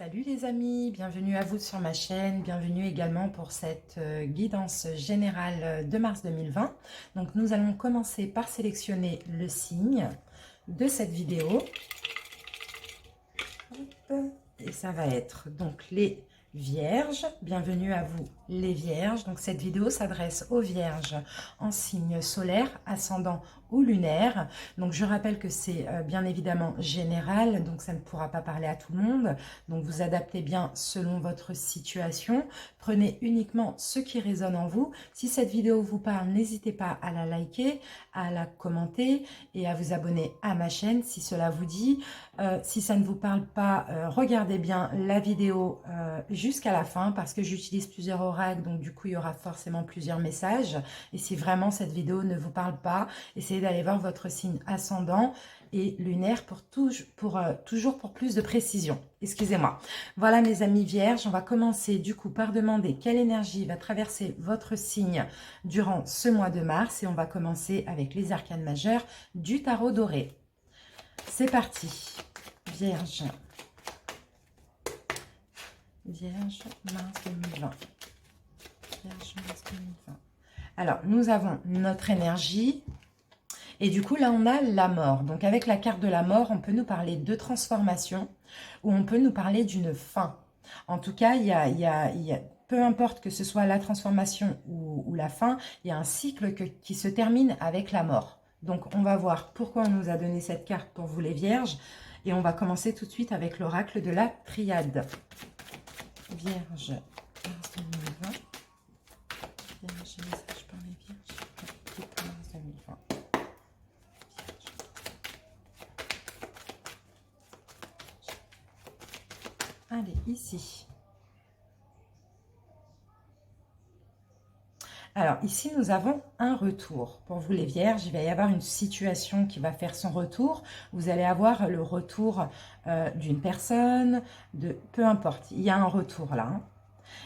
Salut les amis, bienvenue à vous sur ma chaîne, bienvenue également pour cette guidance générale de mars 2020. Donc nous allons commencer par sélectionner le signe de cette vidéo. Hop. Et ça va être donc les Vierges. Bienvenue à vous les Vierges. Donc cette vidéo s'adresse aux Vierges en signe solaire, ascendant ou lunaire. Donc je rappelle que c'est bien évidemment général, donc ça ne pourra pas parler à tout le monde. Donc vous adaptez bien selon votre situation. Prenez uniquement ce qui résonne en vous. Si cette vidéo vous parle, n'hésitez pas à la liker, à la commenter et à vous abonner à ma chaîne si cela vous dit. Si ça ne vous parle pas, regardez bien la vidéo jusqu'à la fin parce que j'utilise plusieurs oracles, donc du coup il y aura forcément plusieurs messages. Et si vraiment cette vidéo ne vous parle pas, essayez d'aller voir votre signe ascendant et lunaire toujours pour plus de précision. Excusez-moi. Voilà mes amis vierges, on va commencer du coup par demander quelle énergie va traverser votre signe durant ce mois de mars. Et on va commencer avec les arcanes majeures du tarot doré. C'est parti. Vierge. Vierge, mars 2020. Vierge, mars 2020. Alors, nous avons notre énergie. Et du coup, là, on a la mort. Donc, avec la carte de la mort, on peut nous parler de transformation ou on peut nous parler d'une fin. En tout cas, peu importe que ce soit la transformation ou la fin, il y a un cycle qui se termine avec la mort. Donc, on va voir pourquoi on nous a donné cette carte pour vous les vierges. Et on va commencer tout de suite avec l'oracle de la triade. Vierge, mars 2020. Vierge, message par les vierges. Mars 2020. Allez, ici. Alors, ici, nous avons un retour. Pour vous, les vierges, il va y avoir une situation qui va faire son retour. Vous allez avoir le retour d'une personne, peu importe. Il y a un retour là. Hein.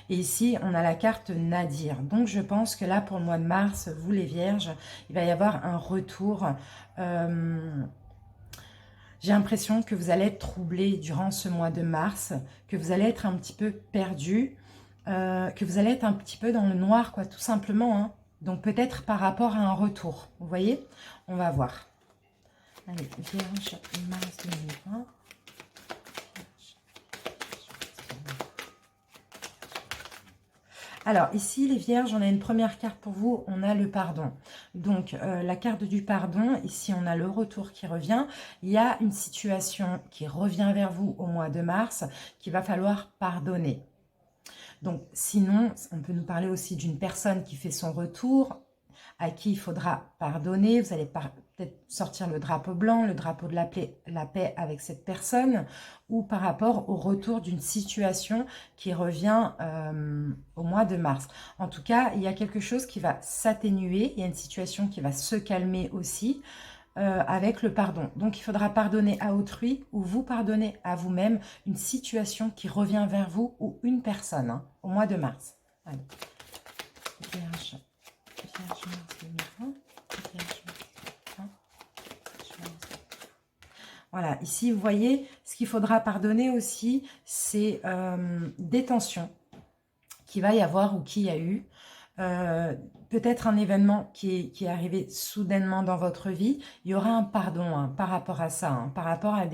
Et ici, on a la carte Nadir. Donc, je pense que là, pour le mois de mars, vous, les vierges, il va y avoir un retour. J'ai l'impression que vous allez être troublé durant ce mois de mars, que vous allez être un petit peu perdu. Que vous allez être un petit peu dans le noir, quoi, tout simplement. Hein. Donc, peut-être par rapport à un retour. Vous voyez? On va voir. Allez, Vierge, mars 2020. Alors, ici, les Vierges, on a une première carte pour vous. On a le pardon. Donc, la carte du pardon, ici, on a le retour qui revient. Il y a une situation qui revient vers vous au mois de mars qu'il va falloir pardonner. Donc, sinon, on peut nous parler aussi d'une personne qui fait son retour, à qui il faudra pardonner. Vous allez peut-être sortir le drapeau blanc, le drapeau de la paix avec cette personne, ou par rapport au retour d'une situation qui revient au mois de mars. En tout cas, il y a quelque chose qui va s'atténuer, il y a une situation qui va se calmer aussi, avec le pardon. Donc, il faudra pardonner à autrui ou vous pardonner à vous-même une situation qui revient vers vous ou une personne hein, au mois de mars. Allez. Vierge, mars 2020. Vierge, mars 2020. Voilà, ici, vous voyez, ce qu'il faudra pardonner aussi, c'est des tensions qu'il va y avoir ou qu'il y a eu. Peut-être un événement qui est arrivé soudainement dans votre vie, il y aura un pardon hein, par rapport à ça, hein, par rapport à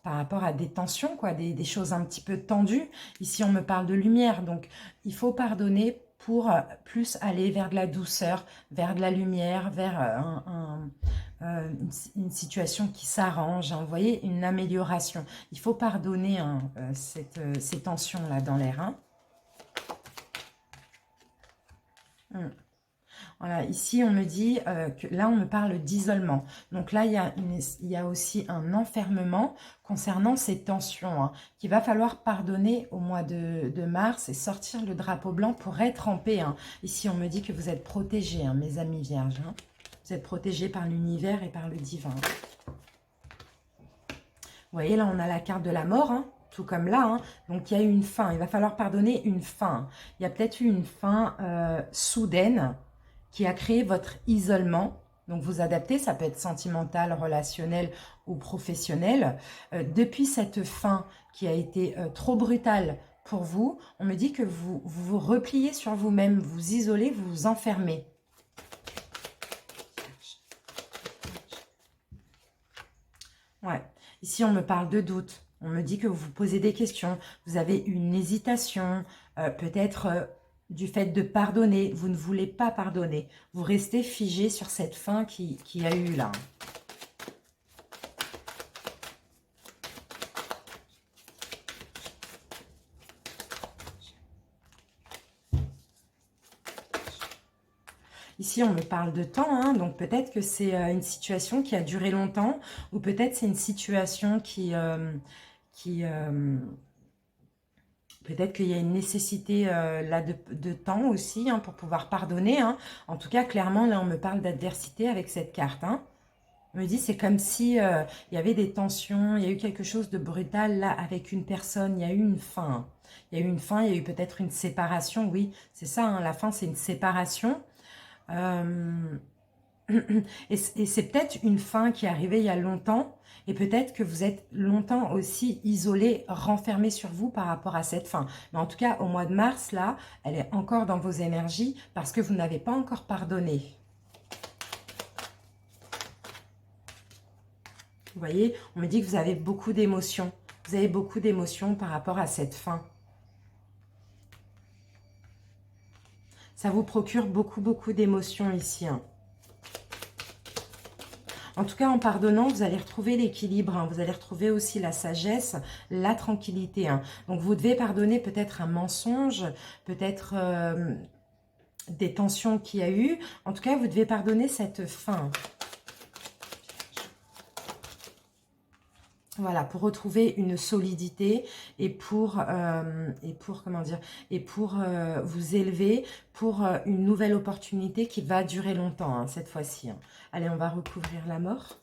par rapport à des tensions, quoi, des choses un petit peu tendues. Ici, on me parle de lumière, donc il faut pardonner pour plus aller vers de la douceur, vers de la lumière, vers une situation qui s'arrange, hein, vous voyez, une amélioration. Il faut pardonner hein, ces tensions-là dans l'air. Hein. Voilà, ici on me dit que là on me parle d'isolement. Donc là il y a aussi un enfermement concernant ces tensions hein, qu'il va falloir pardonner au mois de mars et sortir le drapeau blanc pour être en paix. Hein. Ici on me dit que vous êtes protégés, hein, mes amis vierges. Hein. Vous êtes protégés par l'univers et par le divin. Vous voyez là on a la carte de la mort. Hein. Tout comme là, hein. Donc il y a eu une fin, il va falloir pardonner une fin. Il y a peut-être eu une fin soudaine qui a créé votre isolement, Donc vous adaptez, ça peut être sentimental, relationnel ou professionnel. Depuis cette fin qui a été trop brutale pour vous, on me dit que vous repliez sur vous-même, vous isolez, vous vous enfermez. Ouais. Ici, on me parle de doute. On me dit que vous vous posez des questions. Vous avez une hésitation, peut-être du fait de pardonner. Vous ne voulez pas pardonner. Vous restez figé sur cette fin qui a eu là. Ici, on me parle de temps, hein, donc peut-être que c'est une situation qui a duré longtemps, ou peut-être c'est une situation qui peut-être qu'il y a une nécessité là de temps aussi hein, pour pouvoir pardonner. Hein. En tout cas, clairement, là, on me parle d'adversité avec cette carte. Hein. On me dit c'est comme si il y avait des tensions, il y a eu quelque chose de brutal là avec une personne, il y a eu une fin. Il y a eu une fin, il y a eu peut-être une séparation, oui, c'est ça, hein, la fin c'est une séparation. Euh, et c'est peut-être une fin qui est arrivée il y a longtemps, et peut-être que vous êtes longtemps aussi isolé, renfermé sur vous par rapport à cette fin. Mais en tout cas, au mois de mars, là, elle est encore dans vos énergies parce que vous n'avez pas encore pardonné. Vous voyez, on me dit que vous avez beaucoup d'émotions. Vous avez beaucoup d'émotions par rapport à cette fin. Ça vous procure beaucoup d'émotions ici. Hein. En tout cas, en pardonnant, vous allez retrouver l'équilibre. Hein. Vous allez retrouver aussi la sagesse, la tranquillité. Hein. Donc, vous devez pardonner peut-être un mensonge, peut-être des tensions qu'il y a eu. En tout cas, vous devez pardonner cette fin. Voilà, pour retrouver une solidité et pour comment dire, et pour vous élever pour une nouvelle opportunité qui va durer longtemps, hein, cette fois-ci. Hein. Allez, on va recouvrir la mort.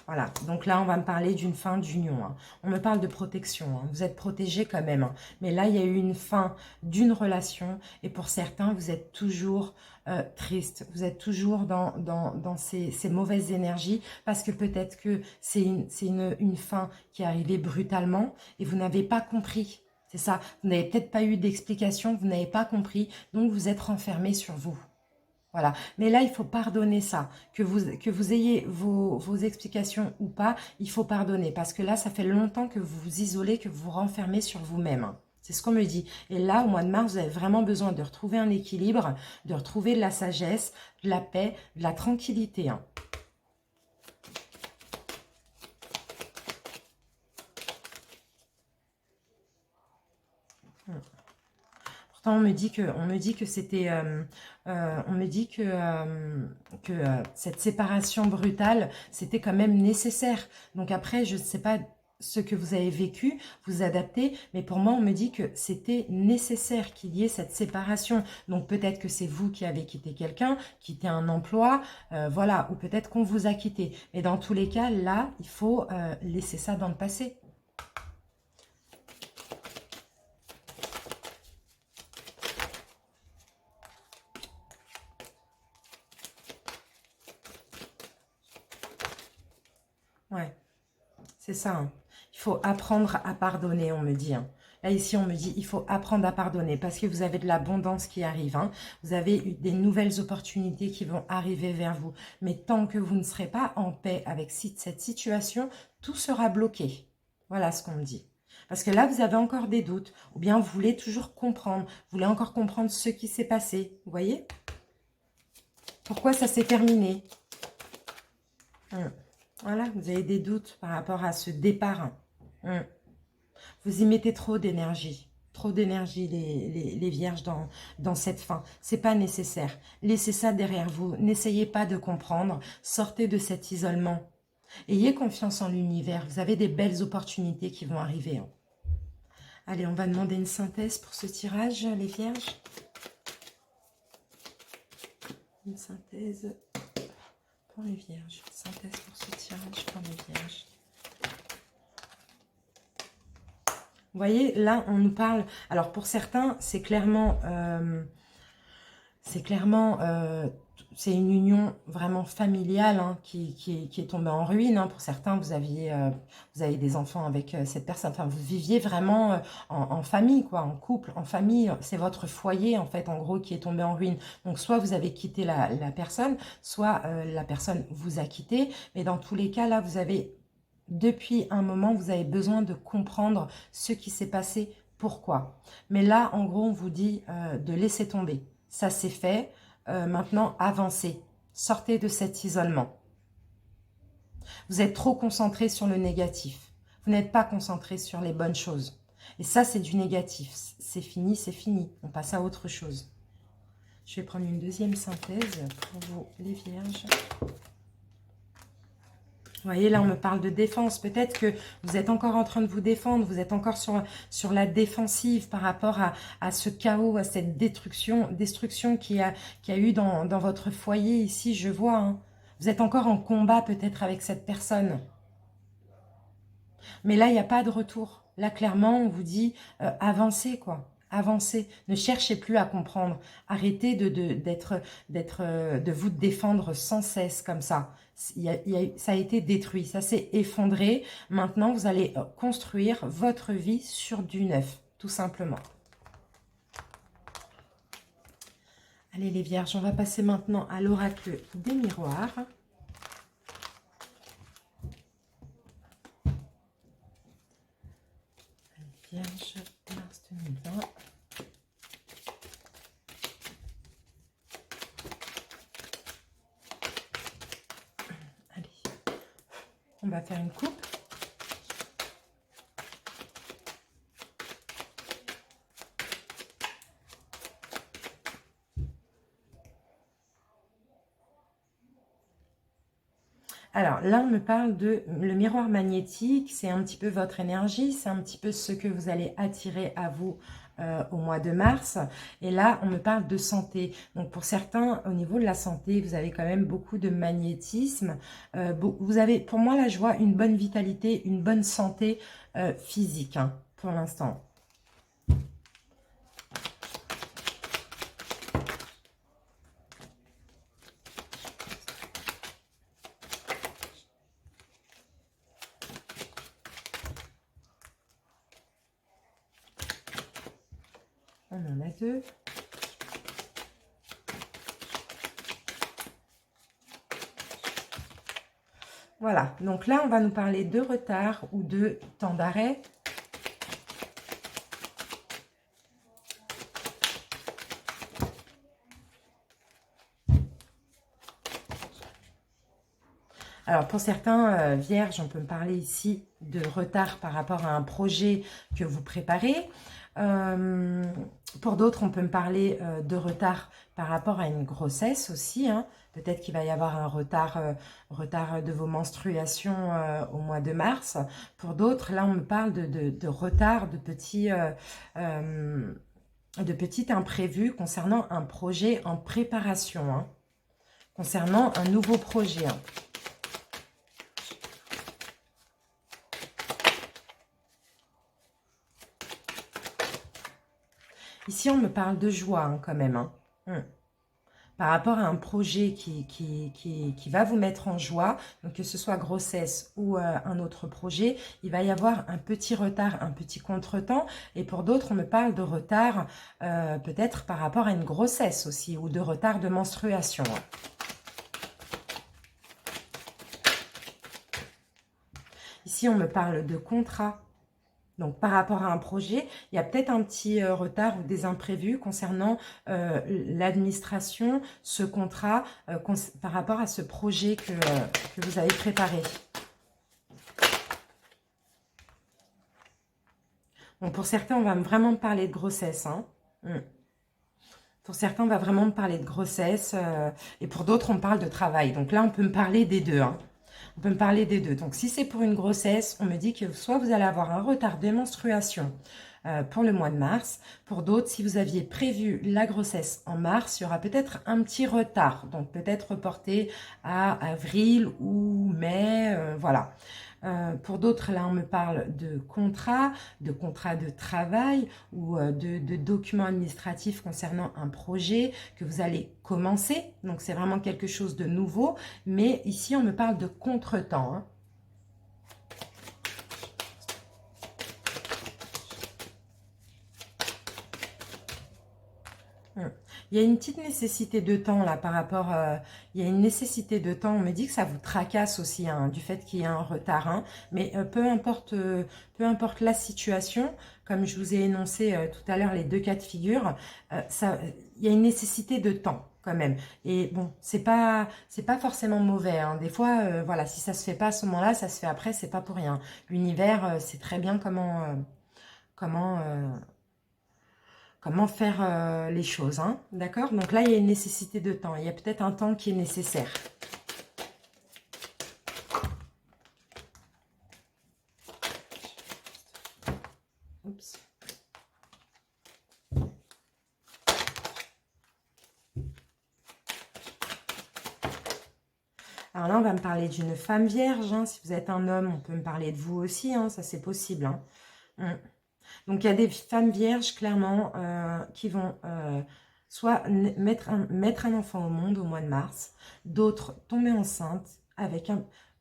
Voilà, donc là, on va me parler d'une fin d'union. Hein. On me parle de protection. Hein. Vous êtes protégé quand même. Hein. Mais là, il y a eu une fin d'une relation. Et pour certains, vous êtes toujours triste. Vous êtes toujours dans ces mauvaises énergies. Parce que peut-être que c'est une fin qui est arrivée brutalement. Et vous n'avez pas compris. C'est ça. Vous n'avez peut-être pas eu d'explication. Vous n'avez pas compris. Donc, vous êtes renfermé sur vous. Voilà. Mais là, il faut pardonner ça. Que vous ayez vos explications ou pas, il faut pardonner. Parce que là, ça fait longtemps que vous vous isolez, que vous vous renfermez sur vous-même. C'est ce qu'on me dit. Et là, au mois de mars, vous avez vraiment besoin de retrouver un équilibre, de retrouver de la sagesse, de la paix, de la tranquillité. Hein. Pourtant, on me dit que c'était, on me dit que cette séparation brutale, c'était quand même nécessaire. Donc après, je ne sais pas ce que vous avez vécu, vous adaptez, mais pour moi, on me dit que c'était nécessaire qu'il y ait cette séparation. Donc peut-être que c'est vous qui avez quitté quelqu'un, quitté un emploi, voilà, ou peut-être qu'on vous a quitté. Mais dans tous les cas, là, il faut laisser ça dans le passé. Ouais. C'est ça. Hein. Il faut apprendre à pardonner, on me dit. Hein. Là, ici, on me dit, il faut apprendre à pardonner parce que vous avez de l'abondance qui arrive. Hein. Vous avez eu des nouvelles opportunités qui vont arriver vers vous. Mais tant que vous ne serez pas en paix avec cette situation, tout sera bloqué. Voilà ce qu'on me dit. Parce que là, vous avez encore des doutes. Ou bien vous voulez toujours comprendre. Vous voulez encore comprendre ce qui s'est passé. Vous voyez? Pourquoi ça s'est terminé? Voilà, vous avez des doutes par rapport à ce départ. Vous y mettez trop d'énergie. Trop d'énergie, les vierges, dans cette fin. C'est pas nécessaire. Laissez ça derrière vous. N'essayez pas de comprendre. Sortez de cet isolement. Ayez confiance en l'univers. Vous avez des belles opportunités qui vont arriver. Hein. Allez, on va demander une synthèse pour ce tirage, les vierges. Une synthèse pour les vierges. Synthèse pour ce tirage pour les vierges. Vous voyez, là, on nous parle... Alors, pour certains, c'est clairement c'est une union vraiment familiale hein, qui est tombée en ruine. Hein. Pour certains, vous avez des enfants avec cette personne. Enfin, vous viviez vraiment en famille, quoi, en couple, en famille. C'est votre foyer, en fait, en gros, qui est tombé en ruine. Donc, soit vous avez quitté la personne, soit la personne vous a quitté. Mais dans tous les cas, là, vous avez, depuis un moment, vous avez besoin de comprendre ce qui s'est passé, pourquoi. Mais là, en gros, on vous dit de laisser tomber. Ça, c'est fait. Maintenant, avancez. Sortez de cet isolement. Vous êtes trop concentré sur le négatif. Vous n'êtes pas concentré sur les bonnes choses. Et ça, c'est du négatif. C'est fini, c'est fini. On passe à autre chose. Je vais prendre une deuxième synthèse pour vous, les vierges. Vous voyez, là, on me parle de défense. Peut-être que vous êtes encore en train de vous défendre. Vous êtes encore sur la défensive par rapport à ce chaos, à cette destruction qu'il y a eu dans votre foyer ici, je vois. Hein. Vous êtes encore en combat peut-être avec cette personne. Mais là, il n'y a pas de retour. Là, clairement, on vous dit avancez, quoi. Avancez. Ne cherchez plus à comprendre. Arrêtez de vous défendre sans cesse comme ça. Ça a été détruit, ça s'est effondré. Maintenant, vous allez construire votre vie sur du neuf, tout simplement. Allez les vierges, on va passer maintenant à l'oracle des miroirs. Vierge, mars 2020. Allez, on va faire une coupe. Alors là, on me parle de le miroir magnétique, c'est un petit peu votre énergie, c'est un petit peu ce que vous allez attirer à vous au mois de mars. Et là, on me parle de santé. Donc pour certains, au niveau de la santé, vous avez quand même beaucoup de magnétisme. Vous avez, pour moi, là, je vois une bonne vitalité, une bonne santé physique hein, pour l'instant. On en a deux. Voilà, donc là, on va nous parler de retard ou de temps d'arrêt. Alors, pour certains vierges, on peut me parler ici de retard par rapport à un projet que vous préparez. Pour d'autres, on peut me parler de retard par rapport à une grossesse aussi. Hein. Peut-être qu'il va y avoir un retard de vos menstruations au mois de mars. Pour d'autres, là, on me parle de retard, de petits imprévus concernant un projet en préparation. Hein. Concernant un nouveau projet. Hein. Ici, on me parle de joie hein, quand même. Hein. Par rapport à un projet qui va vous mettre en joie, donc que ce soit grossesse ou un autre projet, il va y avoir un petit retard, un petit contretemps. Et pour d'autres, on me parle de retard peut-être par rapport à une grossesse aussi, ou de retard de menstruation. Ici, on me parle de contrat. Donc, par rapport à un projet, il y a peut-être un petit retard ou des imprévus concernant l'administration, ce contrat, par rapport à ce projet que vous avez préparé. Bon, pour certains, on va vraiment me parler de grossesse. Hein. Pour certains, on va vraiment me parler de grossesse. Et pour d'autres, on parle de travail. Donc là, on peut me parler des deux. Hein. On peut me parler des deux. Donc, si c'est pour une grossesse, on me dit que soit vous allez avoir un retard de menstruation pour le mois de mars. Pour d'autres, si vous aviez prévu la grossesse en mars, il y aura peut-être un petit retard. Donc, peut-être reporté à avril ou mai, voilà. Pour d'autres, là, on me parle de contrat de travail ou de documents administratifs concernant un projet que vous allez commencer. Donc, c'est vraiment quelque chose de nouveau. Mais ici, on me parle de contretemps, hein. Il y a une petite nécessité de temps là par rapport, il y a une nécessité de temps, on me dit que ça vous tracasse aussi hein, du fait qu'il y a un retard, hein, mais peu importe la situation, comme je vous ai énoncé tout à l'heure les deux cas de figure, il y a une nécessité de temps quand même. Et bon, c'est pas forcément mauvais, hein. Des fois, voilà, si ça se fait pas à ce moment-là, ça se fait après, c'est pas pour rien. L'univers sait très bien comment comment faire les choses, hein, d'accord? Donc là, il y a une nécessité de temps. Il y a peut-être un temps qui est nécessaire. Oups. Alors là, on va me parler d'une femme vierge, hein. Si vous êtes un homme, on peut me parler de vous aussi, hein. Ça c'est possible, hein. Donc, il y a des femmes vierges, clairement, qui vont soit mettre un enfant au monde au mois de mars, d'autres tomber enceinte avec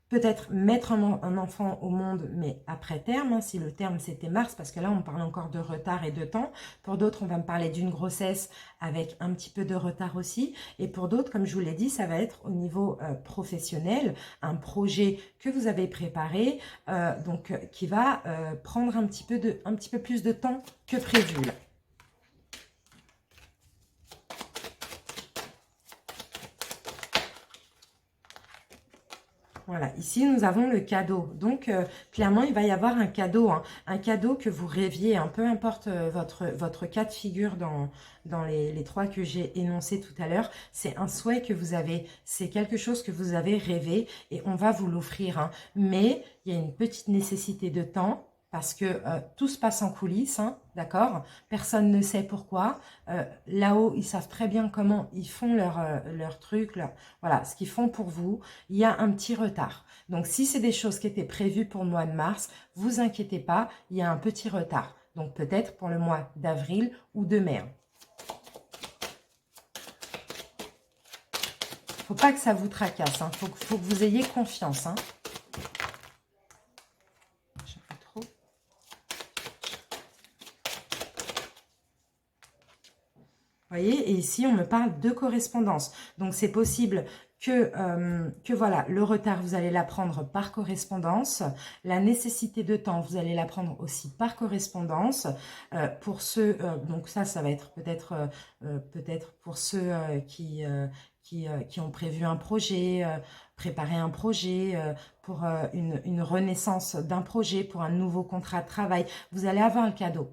peut-être mettre un enfant au monde, mais après terme, hein, si le terme c'était mars, parce que là on parle encore de retard et de temps. Pour d'autres, on va me parler d'une grossesse avec un petit peu de retard aussi. Et pour d'autres, comme je vous l'ai dit, ça va être au niveau professionnel, un projet que vous avez préparé, qui va prendre un petit peu plus de temps que prévu là. Voilà, ici nous avons le cadeau. Donc clairement, il va y avoir un cadeau, hein, un cadeau que vous rêviez, hein, peu importe votre cas de figure dans les trois que j'ai énoncés tout à l'heure. C'est un souhait que vous avez, c'est quelque chose que vous avez rêvé et on va vous l'offrir, hein. Mais il y a une petite nécessité de temps. Parce que tout se passe en coulisses, hein, d'accord? Personne ne sait pourquoi. Là-haut, ils savent très bien comment ils font leur truc, voilà, ce qu'ils font pour vous. Il y a un petit retard. Donc, si c'est des choses qui étaient prévues pour le mois de mars, vous inquiétez pas, il y a un petit retard. Donc, peut-être pour le mois d'avril ou de mai. Faut pas que ça vous tracasse, hein. Faut que vous ayez confiance, hein. Vous voyez, et ici, on me parle de correspondance. Donc, c'est possible que voilà, le retard, vous allez l'apprendre par correspondance. La nécessité de temps, vous allez l'apprendre aussi par correspondance. Pour ceux, donc ça va être peut-être pour ceux qui ont prévu un projet, préparé un projet, pour une renaissance d'un projet, pour un nouveau contrat de travail. Vous allez avoir un cadeau.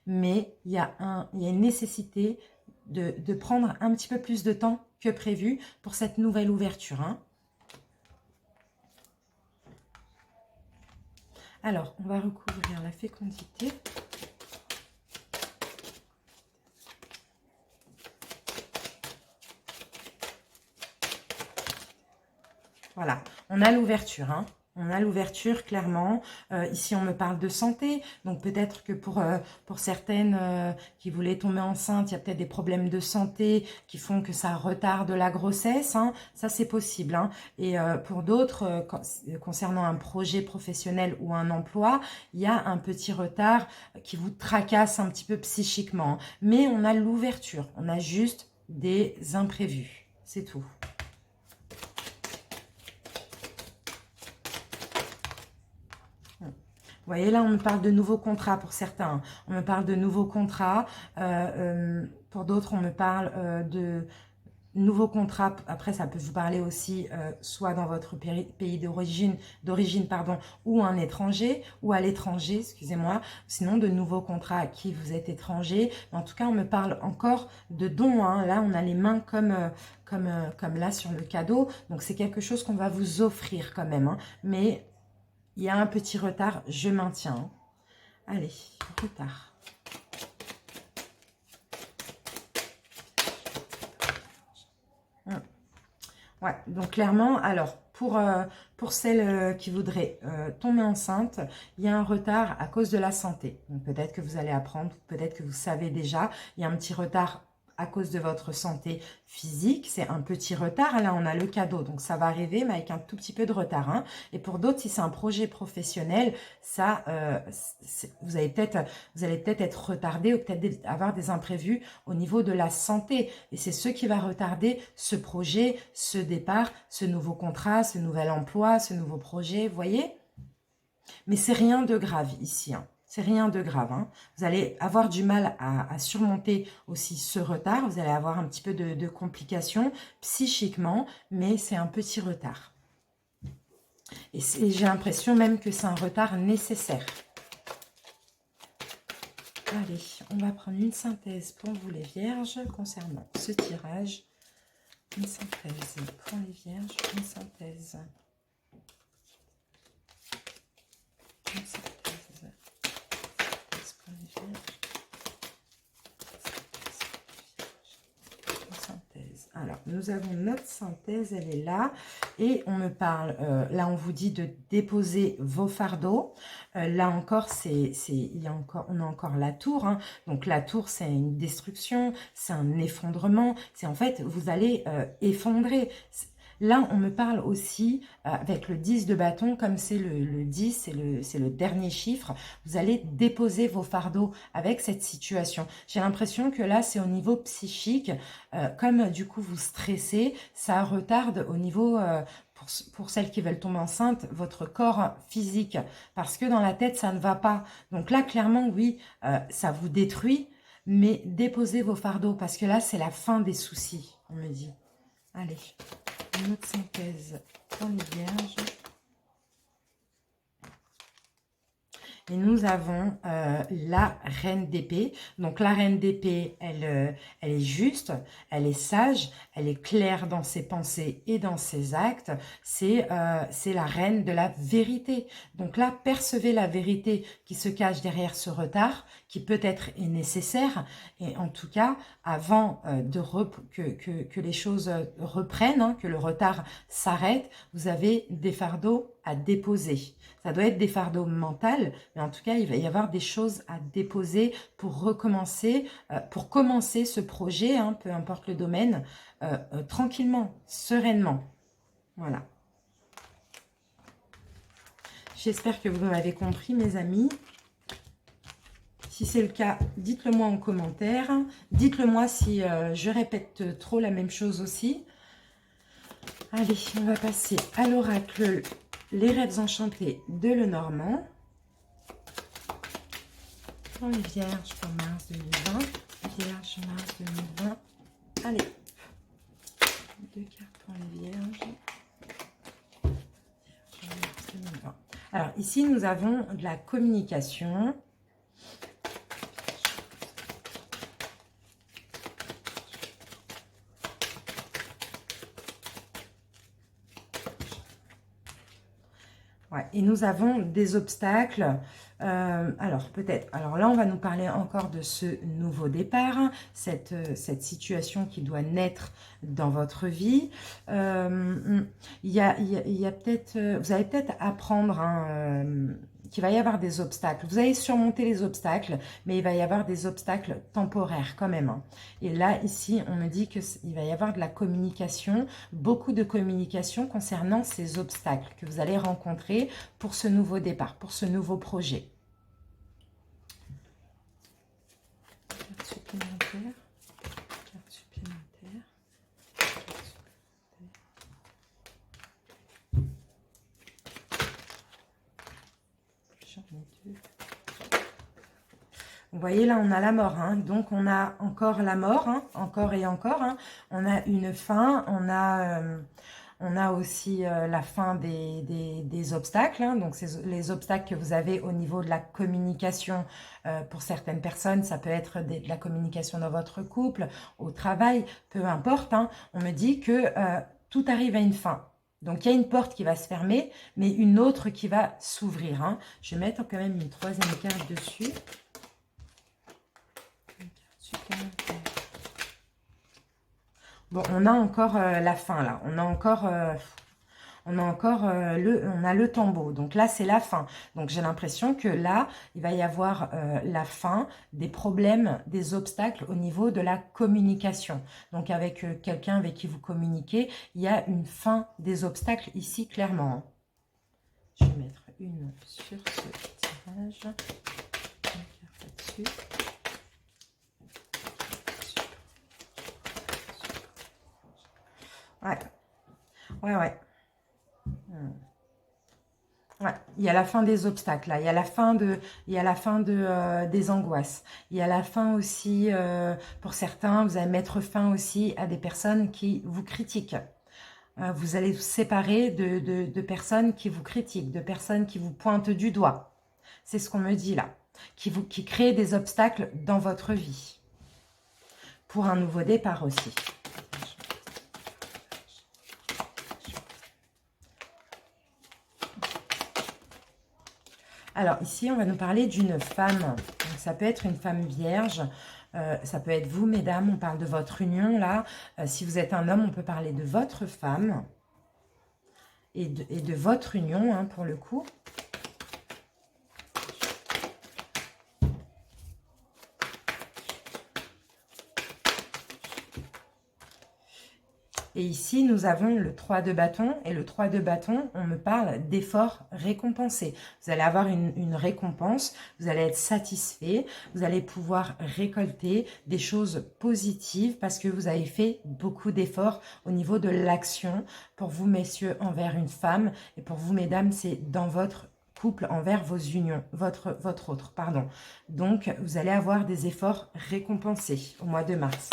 Mais il y a une nécessité de prendre un petit peu plus de temps que prévu pour cette nouvelle ouverture, hein. Alors, on va recouvrir la fécondité. Voilà, on a l'ouverture, hein. On a l'ouverture, clairement. Ici, on me parle de santé. Donc, peut-être que pour certaines qui voulaient tomber enceinte, il y a peut-être des problèmes de santé qui font que ça retarde la grossesse, hein. Ça, c'est possible, hein. Et pour d'autres, concernant un projet professionnel ou un emploi, il y a un petit retard qui vous tracasse un petit peu psychiquement. Mais on a l'ouverture. On a juste des imprévus. C'est tout. Vous voyez, là, on me parle de nouveaux contrats pour certains. On me parle de nouveaux contrats. Pour d'autres, on me parle de nouveaux contrats. Après, ça peut vous parler aussi soit dans votre pays d'origine, pardon, ou un étranger, ou à l'étranger, excusez-moi. Sinon, de nouveaux contrats à qui vous êtes étranger. Mais en tout cas, on me parle encore de dons, hein. Là, on a les mains comme là sur le cadeau. Donc, c'est quelque chose qu'on va vous offrir quand même, hein. Mais il y a un petit retard, je maintiens. Allez, retard. Ouais, donc clairement, alors, pour celles qui voudraient tomber enceinte, il y a un retard à cause de la santé. Donc peut-être que vous allez apprendre, peut-être que vous savez déjà, il y a un petit retard à cause de votre santé physique, c'est un petit retard. Là, on a le cadeau, donc ça va arriver, mais avec un tout petit peu de retard. Hein. Et pour d'autres, si c'est un projet professionnel, ça, vous allez peut-être être retardé ou peut-être avoir des imprévus au niveau de la santé. Et c'est ce qui va retarder ce projet, ce départ, ce nouveau contrat, ce nouvel emploi, ce nouveau projet, vous voyez? Mais c'est rien de grave ici, hein. C'est rien de grave. Hein. Vous allez avoir du mal à surmonter aussi ce retard. Vous allez avoir un petit peu de complications psychiquement, mais c'est un petit retard. Et j'ai l'impression même que c'est un retard nécessaire. Allez, on va prendre une synthèse pour vous les vierges concernant ce tirage. Une synthèse pour les vierges, une synthèse. Une synthèse. Alors, nous avons notre synthèse, elle est là. Et on me parle, là on vous dit de déposer vos fardeaux. Là encore, on a encore la tour. Hein. Donc la tour, c'est une destruction, c'est un effondrement. C'est en fait, vous allez effondrer. Là, on me parle aussi, avec le 10 de bâton, comme c'est le 10, c'est le dernier chiffre, vous allez déposer vos fardeaux avec cette situation. J'ai l'impression que là, c'est au niveau psychique, comme du coup vous stressez, ça retarde au niveau, pour celles qui veulent tomber enceinte, votre corps physique, parce que dans la tête, ça ne va pas. Donc là, clairement, oui, ça vous détruit, mais déposez vos fardeaux, parce que là, c'est la fin des soucis, on me dit. Allez. Une autre synthèse pour les vierges. Et nous avons la reine d'épée. Donc la reine d'épée, elle est juste, elle est sage, elle est claire dans ses pensées et dans ses actes. C'est la reine de la vérité. Donc là, percevez la vérité qui se cache derrière ce retard, qui peut-être est nécessaire. Et en tout cas, avant que les choses reprennent, hein, que le retard s'arrête, vous avez des fardeaux à déposer. Ça doit être des fardeaux mentaux, mais en tout cas, il va y avoir des choses à déposer pour recommencer, pour commencer ce projet, hein, peu importe le domaine, tranquillement, sereinement. Voilà. J'espère que vous m'avez compris, mes amis. Si c'est le cas, dites-le moi en commentaire. Dites-le moi si je répète trop la même chose aussi. Allez, on va passer à l'oracle Les rêves enchantés de Lenormand. Pour les vierges pour mars 2020. Vierge mars 2020. Allez. 2 cartes pour les vierges. Vierge mars 2020. Alors ici, nous avons de la communication. Ouais, et nous avons des obstacles. Alors peut-être, alors là on va nous parler encore de ce nouveau départ, hein, cette situation qui doit naître dans votre vie. Il y a peut-être, vous allez peut-être apprendre, hein, qu'il va y avoir des obstacles. Vous allez surmonter les obstacles, mais il va y avoir des obstacles temporaires quand même. Hein. Et là, ici, on me dit qu'il va y avoir de la communication, beaucoup de communication concernant ces obstacles que vous allez rencontrer pour ce nouveau départ, pour ce nouveau projet. Carte supplémentaire. Carte supplémentaire. J'en ai deux. Vous voyez, là, on a la mort. Hein. Donc, on a encore la mort, hein, encore et encore. Hein. On a une fin, on a aussi la fin des obstacles. Hein. Donc, c'est les obstacles que vous avez au niveau de la communication. Pour certaines personnes, ça peut être de la communication dans votre couple, au travail, peu importe. Hein. On me dit que tout arrive à une fin. Donc, il y a une porte qui va se fermer, mais une autre qui va s'ouvrir. Hein. Je vais mettre quand même une troisième carte dessus. Bon, on a encore la fin là. On a encore on a encore on a le tombeau. Donc là, c'est la fin. Donc j'ai l'impression que là, il va y avoir la fin des problèmes, des obstacles au niveau de la communication. Donc avec quelqu'un avec qui vous communiquez, il y a une fin des obstacles ici, clairement. Je vais mettre une sur ce tirage. Là-dessus. Ouais. Ouais, ouais. Ouais, il y a la fin des obstacles, là. Il y a la fin des angoisses. Il y a la fin aussi, pour certains, vous allez mettre fin aussi à des personnes qui vous critiquent. Vous allez vous séparer de personnes qui vous critiquent, de personnes qui vous pointent du doigt. C'est ce qu'on me dit là. Qui créent des obstacles dans votre vie. Pour un nouveau départ aussi. Alors ici, on va nous parler d'une femme. Donc, ça peut être une femme vierge, ça peut être vous, mesdames, on parle de votre union là. Si vous êtes un homme, on peut parler de votre femme et de votre union hein, pour le coup. Et ici, nous avons le 3 de bâton. Et le 3 de bâton, on me parle d'efforts récompensés. Vous allez avoir une récompense, vous allez être satisfait, vous allez pouvoir récolter des choses positives parce que vous avez fait beaucoup d'efforts au niveau de l'action pour vous, messieurs, envers une femme. Et pour vous, mesdames, c'est dans votre couple envers vos unions, votre autre, pardon. Donc, vous allez avoir des efforts récompensés au mois de mars.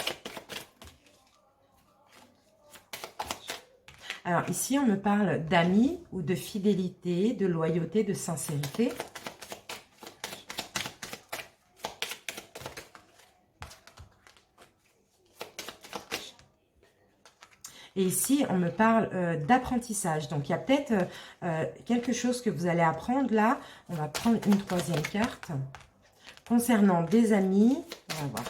Alors ici, on me parle d'amis ou de fidélité, de loyauté, de sincérité. Et ici, on me parle d'apprentissage. Donc, il y a peut-être quelque chose que vous allez apprendre là. On va prendre une troisième carte. Concernant des amis, on va voir.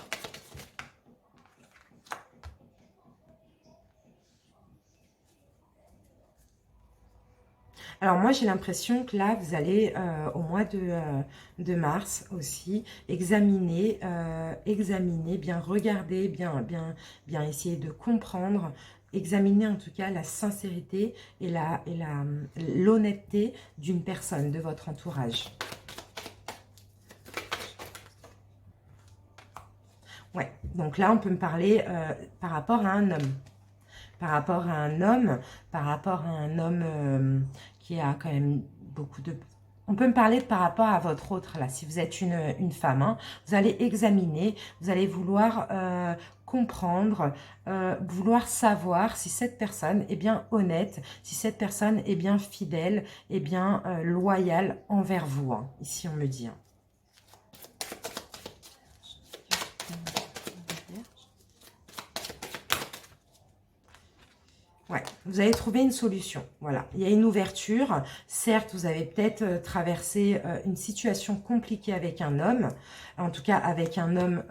Alors moi, j'ai l'impression que là, vous allez, au mois de mars aussi, examiner, bien regarder, bien essayer de comprendre, examiner en tout cas la sincérité et l'honnêteté d'une personne, de votre entourage. Ouais, donc là, on peut me parler par rapport à un homme. Par rapport à un homme, qui a quand même beaucoup de... On peut me parler par rapport à votre autre, là, si vous êtes une femme. Hein, vous allez examiner, vous allez vouloir comprendre, vouloir savoir si cette personne est bien honnête, si cette personne est bien fidèle, est bien loyale envers vous. Hein, ici, on me dit. Hein. Ouais, vous allez trouver une solution. Voilà, il y a une ouverture. Certes, vous avez peut-être traversé une situation compliquée avec un homme. En tout cas, avec un homme,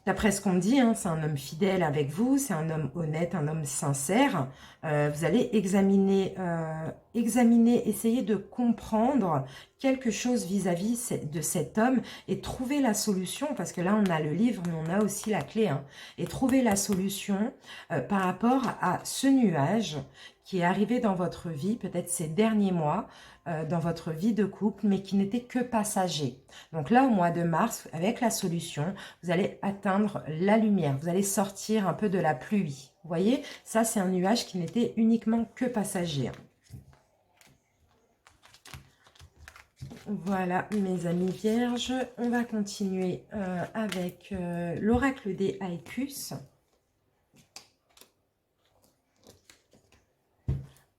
d'après ce qu'on me dit, hein, c'est un homme fidèle avec vous. C'est un homme honnête, un homme sincère. Vous allez examiner, essayer de comprendre quelque chose vis-à-vis de cet homme et trouver la solution, parce que là on a le livre mais on a aussi la clé, hein, et trouver la solution par rapport à ce nuage qui est arrivé dans votre vie, peut-être ces derniers mois, dans votre vie de couple, mais qui n'était que passager. Donc là, au mois de mars, avec la solution, vous allez atteindre la lumière, vous allez sortir un peu de la pluie. Vous voyez, ça c'est un nuage qui n'était uniquement que passager. Voilà, mes amis vierges, on va continuer avec l'oracle des Haïkus.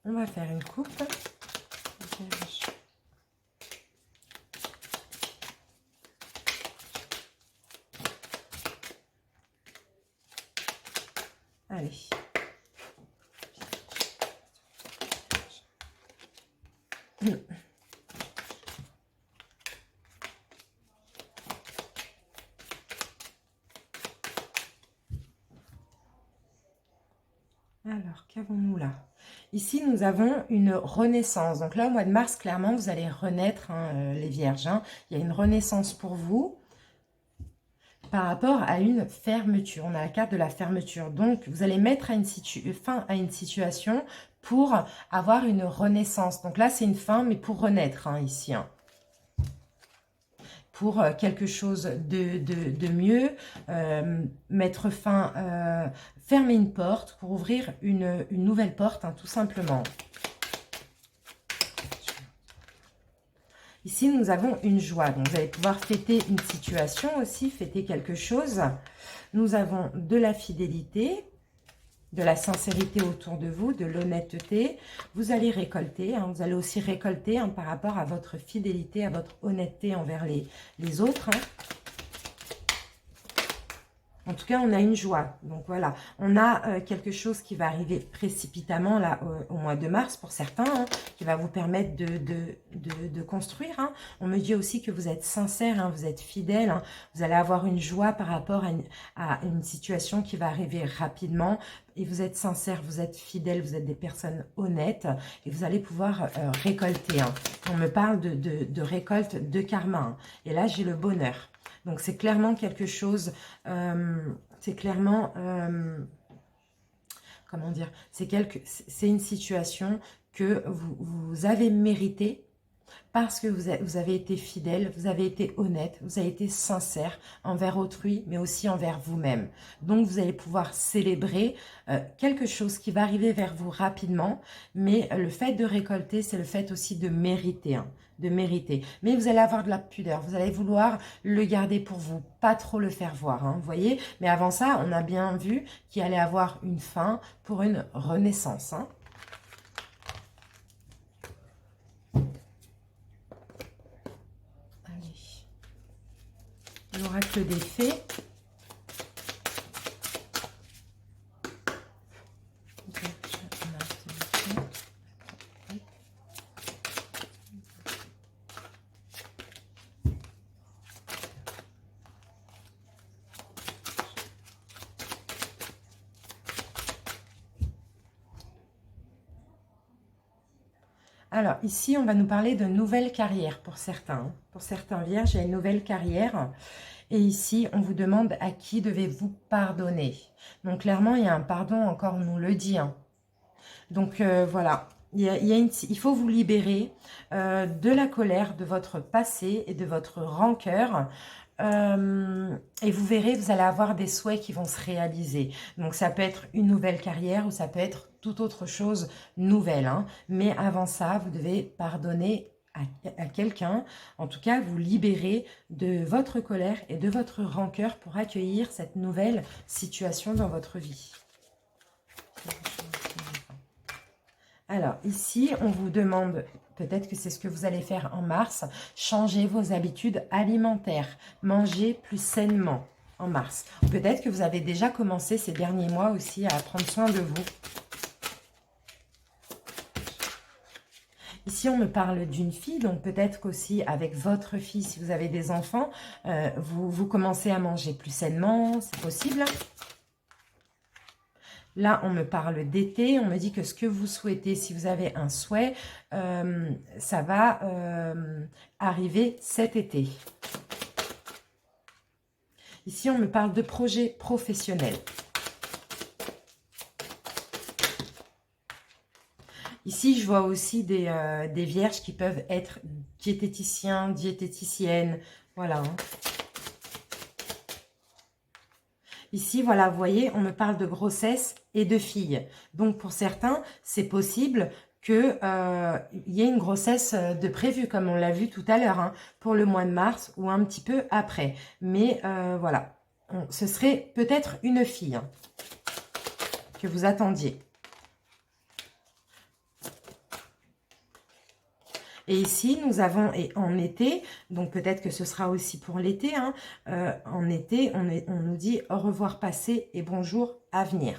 On va faire une coupe. Vierge. Allez. Alors, qu'avons-nous là? Ici, nous avons une renaissance. Donc là, au mois de mars, clairement, vous allez renaître, hein, les vierges, hein. Il y a une renaissance pour vous par rapport à une fermeture. On a la carte de la fermeture. Donc, vous allez mettre fin à une situation pour avoir une renaissance. Donc là, c'est une fin, mais pour renaître, hein, ici, hein. Pour quelque chose de mieux, mettre fin, fermer une porte pour ouvrir une nouvelle porte, hein, tout simplement. Ici, nous avons une joie. Donc, vous allez pouvoir fêter une situation aussi, fêter quelque chose. Nous avons de la fidélité, de la sincérité autour de vous, de l'honnêteté. Vous allez récolter, hein, vous allez aussi récolter, hein, par rapport à votre fidélité, à votre honnêteté envers les autres, hein. En tout cas, on a une joie. Donc voilà, on a quelque chose qui va arriver précipitamment là au mois de mars pour certains, hein, qui va vous permettre de construire, hein. On me dit aussi que vous êtes sincère, hein, vous êtes fidèle, hein. Vous allez avoir une joie par rapport à une situation qui va arriver rapidement. Et vous êtes sincère, vous êtes fidèle, vous êtes des personnes honnêtes et vous allez pouvoir récolter, hein. On me parle de récolte de karma, hein. Et là, j'ai le bonheur. Donc, c'est clairement quelque chose, c'est clairement, comment dire, c'est une situation que vous avez méritée parce que vous avez été fidèle, vous avez été honnête, vous avez été sincère envers autrui, mais aussi envers vous-même. Donc, vous allez pouvoir célébrer quelque chose qui va arriver vers vous rapidement, mais le fait de récolter, c'est le fait aussi de mériter, hein, de mériter. Mais vous allez avoir de la pudeur, vous allez vouloir le garder pour vous, pas trop le faire voir, hein, vous voyez. Mais avant ça, on a bien vu qu'il allait avoir une fin pour une renaissance, hein. L'oracle des fées. Alors, ici, on va nous parler de nouvelle carrière pour certains, hein. Pour certains vierges, il y a une nouvelle carrière. Et ici, on vous demande à qui devez-vous pardonner. Donc, clairement, il y a un pardon, encore on nous le dit, hein. Donc, voilà. Il faut vous libérer de la colère, de votre passé et de votre rancœur. Et vous verrez, vous allez avoir des souhaits qui vont se réaliser. Donc, ça peut être une nouvelle carrière ou ça peut être toute autre chose nouvelle, hein. Mais avant ça, vous devez pardonner à quelqu'un, en tout cas vous libérer de votre colère et de votre rancœur pour accueillir cette nouvelle situation dans votre vie. Alors ici, on vous demande, peut-être que c'est ce que vous allez faire en mars, changer vos habitudes alimentaires, manger plus sainement en mars. Peut-être que vous avez déjà commencé ces derniers mois aussi à prendre soin de vous. Ici, on me parle d'une fille, donc peut-être qu'aussi avec votre fille, si vous avez des enfants, vous commencez à manger plus sainement, c'est possible. Là, on me parle d'été, on me dit que ce que vous souhaitez, si vous avez un souhait, ça va arriver cet été. Ici, on me parle de projets professionnels. Ici, je vois aussi des vierges qui peuvent être diététiciens, diététiciennes. Voilà. Ici, voilà, vous voyez, on me parle de grossesse et de filles. Donc, pour certains, c'est possible qu'il y ait une grossesse de prévue, comme on l'a vu tout à l'heure, hein, pour le mois de mars ou un petit peu après. Mais voilà, ce serait peut-être une fille, hein, que vous attendiez. Et ici, nous avons, et en été, donc peut-être que ce sera aussi pour l'été, hein, en été, on nous dit au revoir passé et bonjour à venir.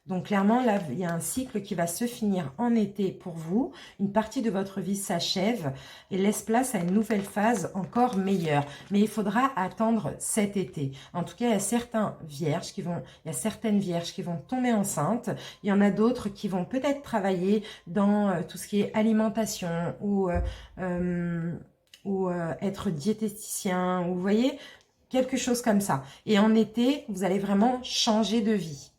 Donc clairement, là, il y a un cycle qui va se finir en été pour vous. Une partie de votre vie s'achève et laisse place à une nouvelle phase encore meilleure. Mais il faudra attendre cet été. En tout cas, il y a certaines vierges qui vont tomber enceintes. Il y en a d'autres qui vont peut-être travailler dans tout ce qui est alimentation ou être diététicien. Vous voyez, quelque chose comme ça. Et en été, vous allez vraiment changer de vie.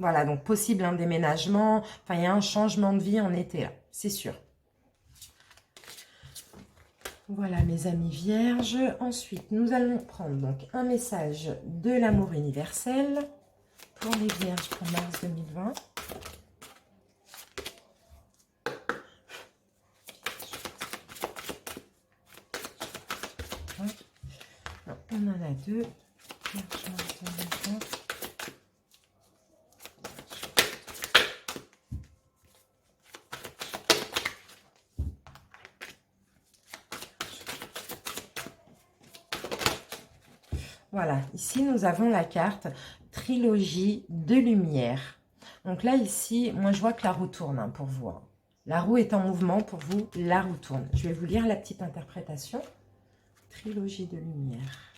Voilà, donc possible un déménagement. Enfin, il y a un changement de vie en été, là, c'est sûr. Voilà, mes amis vierges. Ensuite, nous allons prendre donc un message de l'amour universel pour les vierges pour mars 2020. On en a deux. Voilà, ici nous avons la carte Trilogie de lumière. Donc là, ici, moi je vois que la roue tourne pour vous. La roue est en mouvement pour vous, la roue tourne. Je vais vous lire la petite interprétation. Trilogie de lumière.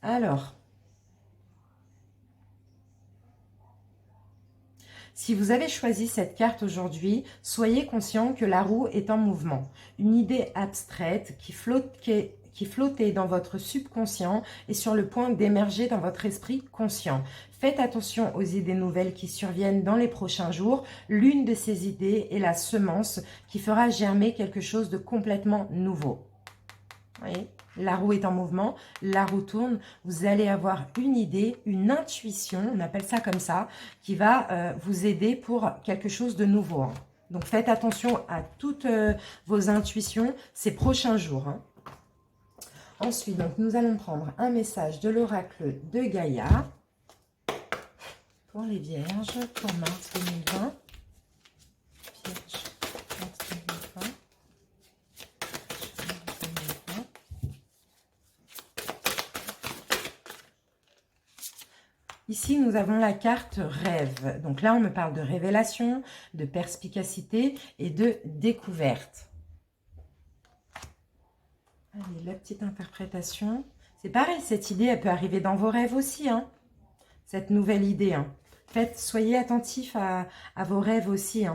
Alors, si vous avez choisi cette carte aujourd'hui, soyez conscient que la roue est en mouvement. Une idée abstraite qui flottait dans votre subconscient est sur le point d'émerger dans votre esprit conscient. Faites attention aux idées nouvelles qui surviennent dans les prochains jours. L'une de ces idées est la semence qui fera germer quelque chose de complètement nouveau. Vous voyez ? La roue est en mouvement, la roue tourne, vous allez avoir une idée, une intuition, on appelle ça comme ça, qui va vous aider pour quelque chose de nouveau. Donc faites attention à toutes vos intuitions ces prochains jours. Ensuite, donc, nous allons prendre un message de l'oracle de Gaïa pour les vierges pour mars 2020. Vierge, mars 2020. Ici, nous avons la carte rêve. Donc là, on me parle de révélation, de perspicacité et de découverte. Allez, la petite interprétation. C'est pareil, cette idée, elle peut arriver dans vos rêves aussi. Cette nouvelle idée. Soyez attentifs à vos rêves aussi.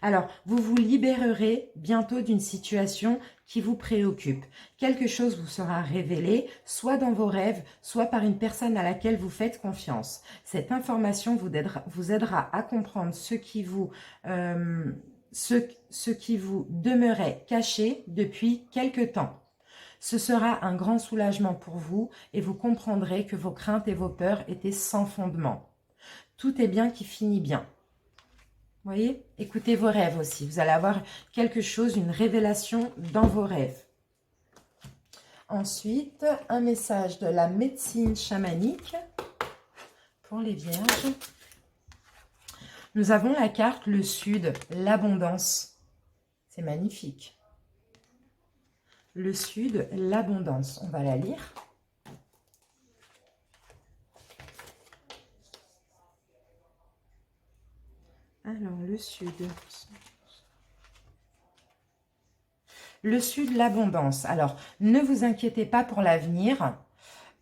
Alors, vous vous libérerez bientôt d'une situation qui vous préoccupe. Quelque chose vous sera révélé, soit dans vos rêves, soit par une personne à laquelle vous faites confiance. Cette information vous aidera à comprendre ce qui vous demeurait caché depuis quelque temps. Ce sera un grand soulagement pour vous et vous comprendrez que vos craintes et vos peurs étaient sans fondement. Tout est bien qui finit bien. Vous voyez? Écoutez vos rêves aussi. Vous allez avoir quelque chose, une révélation dans vos rêves. Ensuite, un message de la médecine chamanique pour les vierges. Nous avons la carte le sud, l'abondance. C'est magnifique. Le sud, l'abondance. On va la lire. Alors, le sud. Le sud, l'abondance. Alors, ne vous inquiétez pas pour l'avenir.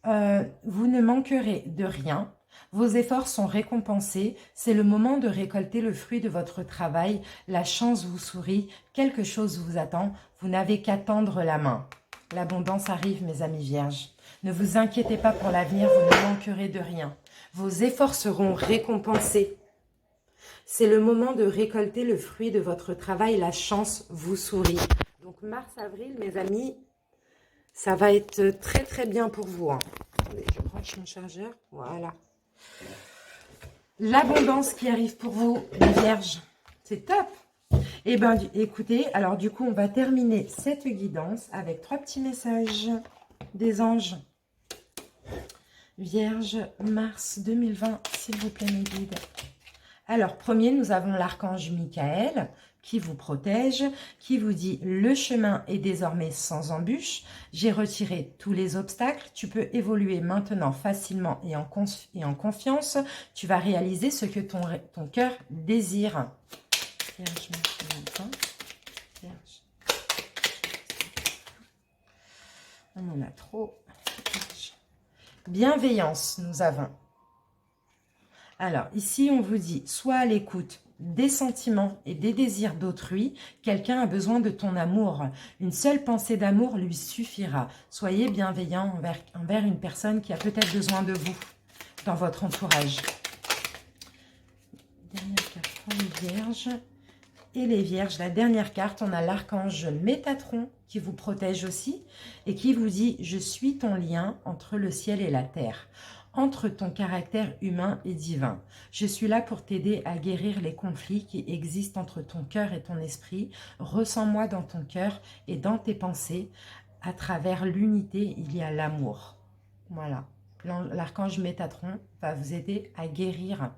Vous ne manquerez de rien. Vos efforts sont récompensés. C'est le moment de récolter le fruit de votre travail. La chance vous sourit. Quelque chose vous attend. Vous n'avez qu'à tendre la main. L'abondance arrive, mes amis vierges. Ne vous inquiétez pas pour l'avenir. Vous ne manquerez de rien. Vos efforts seront récompensés. C'est le moment de récolter le fruit de votre travail. La chance vous sourit. Donc, mars-avril, mes amis, ça va être très, très bien pour vous. Attendez, je branche mon chargeur. Voilà. L'abondance qui arrive pour vous, les vierges. C'est top. Eh bien, écoutez, alors du coup, on va terminer cette guidance avec 3 petits messages des anges. Vierge, mars 2020, s'il vous plaît, mes guides. Alors, premier, nous avons l'archange Michael qui vous protège, qui vous dit « Le chemin est désormais sans embûche, j'ai retiré tous les obstacles, tu peux évoluer maintenant facilement et en confiance, tu vas réaliser ce que ton cœur désire. » Vierge, Vierge. On en a trop. Bienveillance, nous avons. Alors, ici, on vous dit, sois à l'écoute des sentiments et des désirs d'autrui. Quelqu'un a besoin de ton amour. Une seule pensée d'amour lui suffira. Soyez bienveillant envers une personne qui a peut-être besoin de vous dans votre entourage. Dernière carte pour les vierges. Et les vierges, la dernière carte, on a l'archange Métatron qui vous protège aussi et qui vous dit « Je suis ton lien entre le ciel et la terre ». Entre ton caractère humain et divin. Je suis là pour t'aider à guérir les conflits qui existent entre ton cœur et ton esprit. Ressens-moi dans ton cœur et dans tes pensées. À travers l'unité, il y a l'amour. Voilà. L'archange Métatron va vous aider à guérir.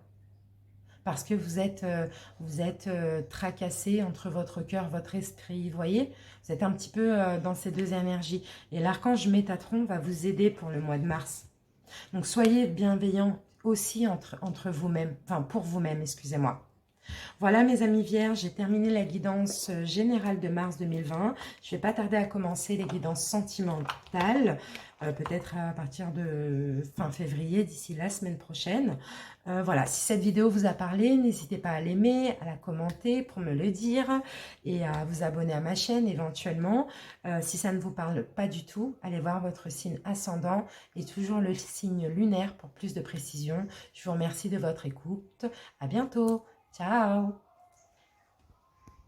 Parce que vous êtes tracassé entre votre cœur, votre esprit. Vous voyez, vous êtes un petit peu dans ces deux énergies. Et l'archange Métatron va vous aider pour le mois de mars. Donc, soyez bienveillants aussi entre vous-même, enfin pour vous-même, excusez-moi. Voilà mes amis vierges, j'ai terminé la guidance générale de mars 2020. Je ne vais pas tarder à commencer les guidances sentimentales, peut-être à partir de fin février, d'ici la semaine prochaine. Voilà, si cette vidéo vous a parlé, n'hésitez pas à l'aimer, à la commenter pour me le dire et à vous abonner à ma chaîne éventuellement. Si ça ne vous parle pas du tout, allez voir votre signe ascendant et toujours le signe lunaire pour plus de précision. Je vous remercie de votre écoute. À bientôt. Ciao!